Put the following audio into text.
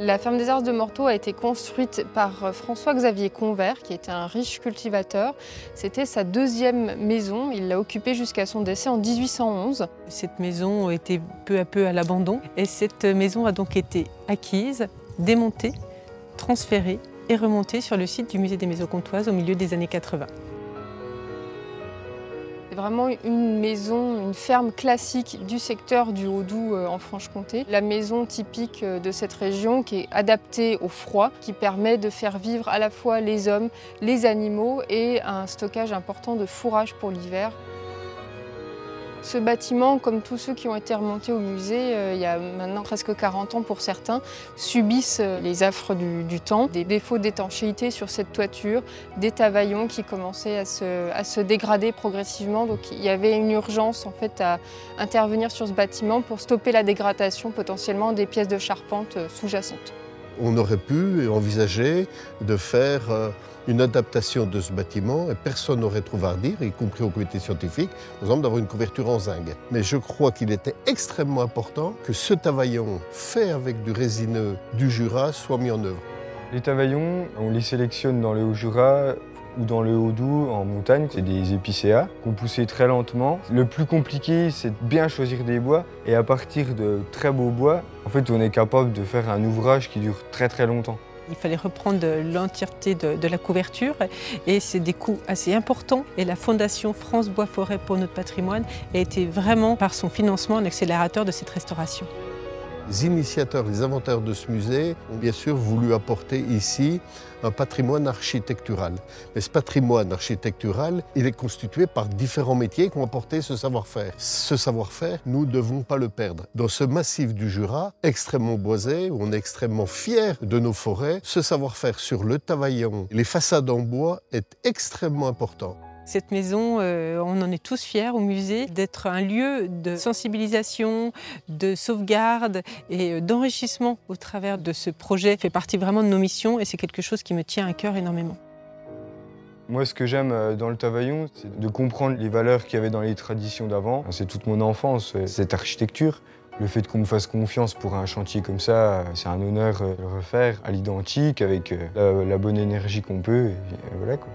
La ferme des Arces de Morteau a été construite par François-Xavier Convert, qui était un riche cultivateur. C'était sa deuxième maison. Il l'a occupée jusqu'à son décès en 1811. Cette maison était peu à peu à l'abandon et cette maison a donc été acquise, démontée, transférée et remontée sur le site du musée des Maisons Comtoises au milieu des années 80. C'est vraiment une maison, une ferme classique du secteur du Haut-Doubs en Franche-Comté. La maison typique de cette région qui est adaptée au froid, qui permet de faire vivre à la fois les hommes, les animaux et un stockage important de fourrage pour l'hiver. Ce bâtiment, comme tous ceux qui ont été remontés au musée, il y a maintenant presque 40 ans pour certains, subissent les affres du temps, des défauts d'étanchéité sur cette toiture, des tavaillons qui commençaient à se dégrader progressivement. Donc il y avait une urgence en fait à intervenir sur ce bâtiment pour stopper la dégradation potentiellement des pièces de charpente sous-jacentes. On aurait pu envisager de faire une adaptation de ce bâtiment et personne n'aurait trouvé à redire, y compris au comité scientifique, par exemple d'avoir une couverture en zinc. Mais je crois qu'il était extrêmement important que ce tavaillon fait avec du résineux du Jura soit mis en œuvre. Les tavaillons, on les sélectionne dans le Haut-Jura ou dans le Haut-Doubs en montagne, c'est des épicéas qu'on poussait très lentement. Le plus compliqué, c'est de bien choisir des bois et à partir de très beaux bois, en fait, on est capable de faire un ouvrage qui dure très très longtemps. Il fallait reprendre l'entièreté de la couverture et c'est des coûts assez importants. Et la Fondation France Bois Forêt pour notre patrimoine a été vraiment, par son financement, un accélérateur de cette restauration. Les initiateurs, les inventeurs de ce musée ont bien sûr voulu apporter ici un patrimoine architectural. Mais ce patrimoine architectural, il est constitué par différents métiers qui ont apporté ce savoir-faire. Ce savoir-faire, nous ne devons pas le perdre. Dans ce massif du Jura, extrêmement boisé, où on est extrêmement fiers de nos forêts, ce savoir-faire sur le tavaillon, les façades en bois est extrêmement important. Cette maison, on en est tous fiers au musée d'être un lieu de sensibilisation, de sauvegarde et d'enrichissement au travers de ce projet. Ça fait partie vraiment de nos missions et c'est quelque chose qui me tient à cœur énormément. Moi, ce que j'aime dans le tavaillon, c'est de comprendre les valeurs qu'il y avait dans les traditions d'avant. C'est toute mon enfance, cette architecture. Le fait qu'on me fasse confiance pour un chantier comme ça, c'est un honneur de le refaire à l'identique, avec la bonne énergie qu'on peut. Et voilà, quoi.